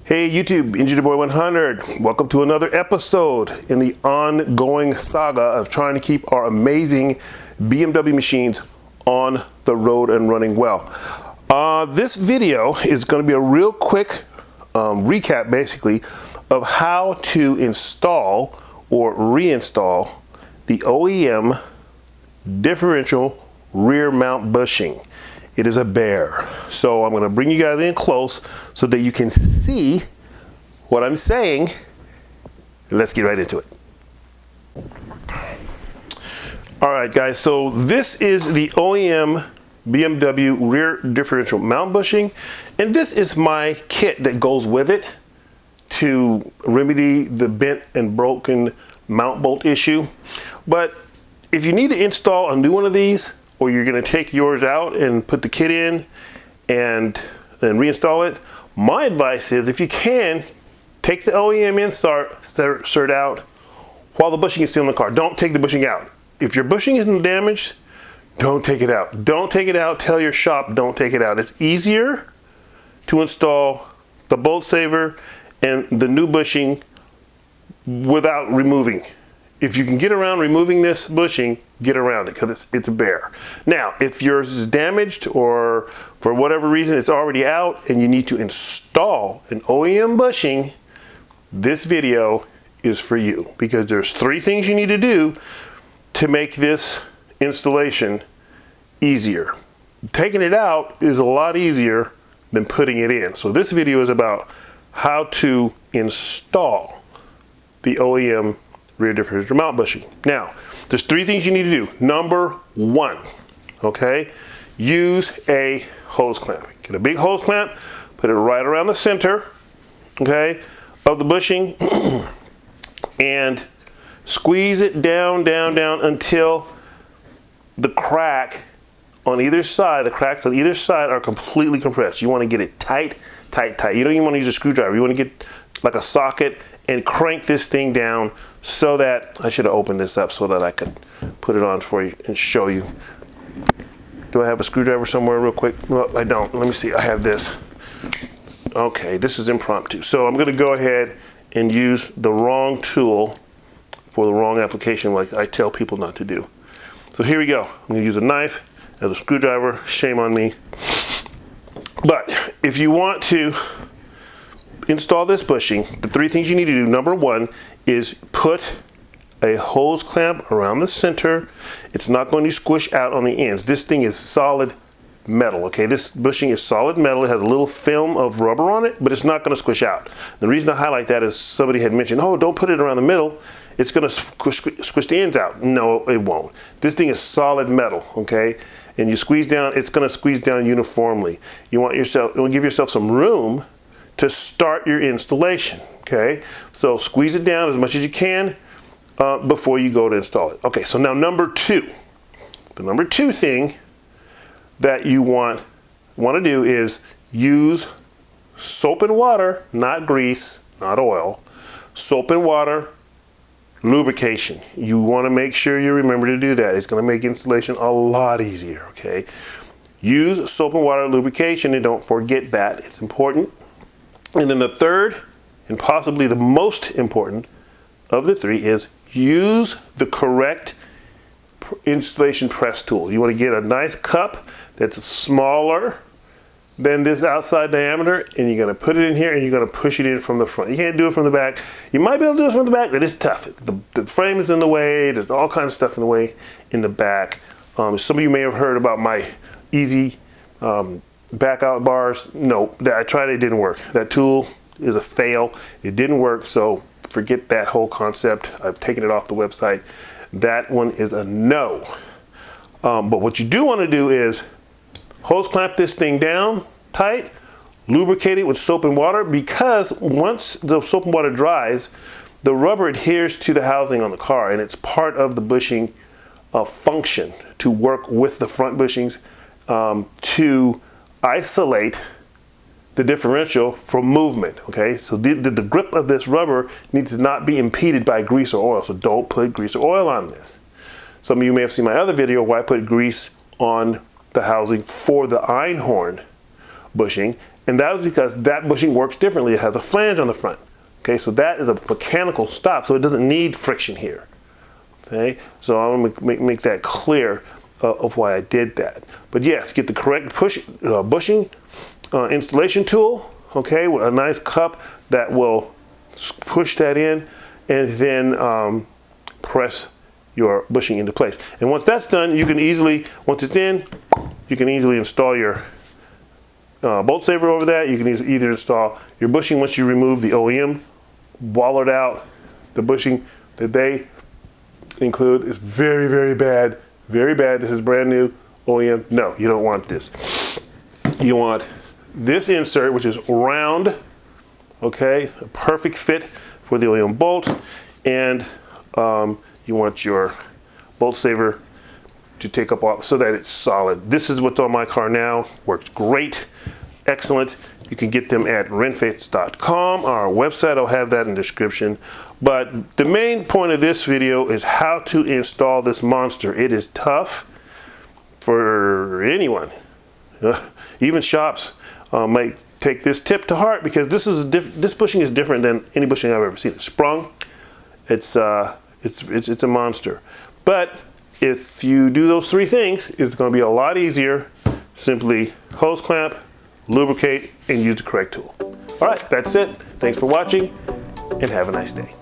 Hey YouTube, Engineer Boy 100. Welcome to another episode in the ongoing saga of trying to keep our amazing BMW machines on the road and running well. This video is going to be a real quick recap basically of how to install or reinstall the OEM differential rear mount bushing. It is a bear. So I'm going to bring you guys in close so that you can see what I'm saying. Let's get right into it. All right, guys. So this is the OEM BMW rear differential mount bushing, and this is my kit that goes with it to remedy the bent and broken mount bolt issue. But if you need to install a new one of these, or you're going to take yours out and put the kit in and then reinstall it, my advice is, if you can, take the OEM insert out while the bushing is still in the car. Don't take the bushing out. If your bushing isn't damaged, don't take it out. Don't take it out. Tell your shop don't take it out. It's easier to install the bolt saver and the new bushing without removing. If you can get around removing this bushing, get around it, because it's a bear. Now, if yours is damaged or for whatever reason it's already out and you need to install an OEM bushing, this video is for you, because there's 3 things you need to do to make this installation easier. Taking it out is a lot easier than putting it in. So this video is about how to install the OEM rear differential mount bushing. Now, there's 3 things you need to do. Number 1, okay, use a hose clamp. Get a big hose clamp, put it right around the center, okay, of the bushing, and squeeze it down until the crack on either side, the cracks on either side are completely compressed. You want to get it tight. You don't even want to use a screwdriver. You want to get like a socket and crank this thing down so that, I should have opened this up so that I could put it on for you and show you. Do I have a screwdriver somewhere real quick? Well, I don't. Let me see. I have this. Okay, this is impromptu. So I'm going to go ahead and use the wrong tool for the wrong application, like I tell people not to do. So here we go. I'm going to use a knife as a screwdriver. Shame on me. But if you want to install this bushing, the 3 things you need to do. Number 1 is put a hose clamp around the center. It's not going to squish out on the ends. This thing is solid metal, okay? This bushing is solid metal. It has a little film of rubber on it, but it's not going to squish out. The reason I highlight that is somebody had mentioned, oh, don't put it around the middle. It's going to squish the ends out. No, it won't. This thing is solid metal, okay? And you squeeze down, it's going to squeeze down uniformly. You want to give yourself some room to start your installation, okay? So squeeze it down as much as you can before you go to install it. Okay, so now number 2. The number 2 thing that you want to do is use soap and water, not grease, not oil. Soap and water lubrication. You want to make sure you remember to do that. It's going to make installation a lot easier, okay? Use soap and water lubrication, and don't forget that. It's important. And then the 3rd, and possibly the most important of the 3, is use the correct installation press tool. You want to get a nice cup that's smaller than this outside diameter, and you're going to put it in here and you're going to push it in from the front. You can't do it from the back. You might be able to do it from the back, but it's tough. The frame is in the way. There's all kinds of stuff in the way in the back. Some of you may have heard about my easy back out bars. No, I tried it, didn't work. That tool is a fail. It didn't work, so forget that whole concept. I've taken it off the website. That one is a no. But what you do want to do is hose clamp this thing down tight, lubricate it with soap and water, because once the soap and water dries, the rubber adheres to the housing on the car, and it's part of the bushing function to work with the front bushings to isolate the differential from movement, okay? So the grip of this rubber needs to not be impeded by grease or oil, so don't put grease or oil on this. Some of you may have seen my other video where I put grease on the housing for the Einhorn bushing, And that was because that bushing works differently. It has a flange on the front. Okay, so that is a mechanical stop, so it doesn't need friction here. Okay, so I'm going to make that clear of why I did that. But yes, get the correct bushing installation tool, okay, with a nice cup that will push that in, and then press your bushing into place. And once that's done, you can easily, once it's in, you can easily install your bolt saver over that. You can either install your bushing once you remove the OEM wallered out. The bushing that they include is very, very bad. Very bad. This is brand new OEM. No, you don't want this. You want this insert, which is round, okay, a perfect fit for the OEM bolt, and you want your bolt saver to take up all so that it's solid. This is what's on my car now. Works great, excellent. You can get them at renfaits.com, our website. I'll have that in the description. But the main point of this video is how to install this monster. It is tough for anyone. Even shops might take this tip to heart, because this bushing is different than any bushing I've ever seen. It's sprung. It's a monster. But if you do those three things, it's going to be a lot easier. Simply hose clamp, lubricate, and use the correct tool. All right, that's it. Thanks for watching, and have a nice day.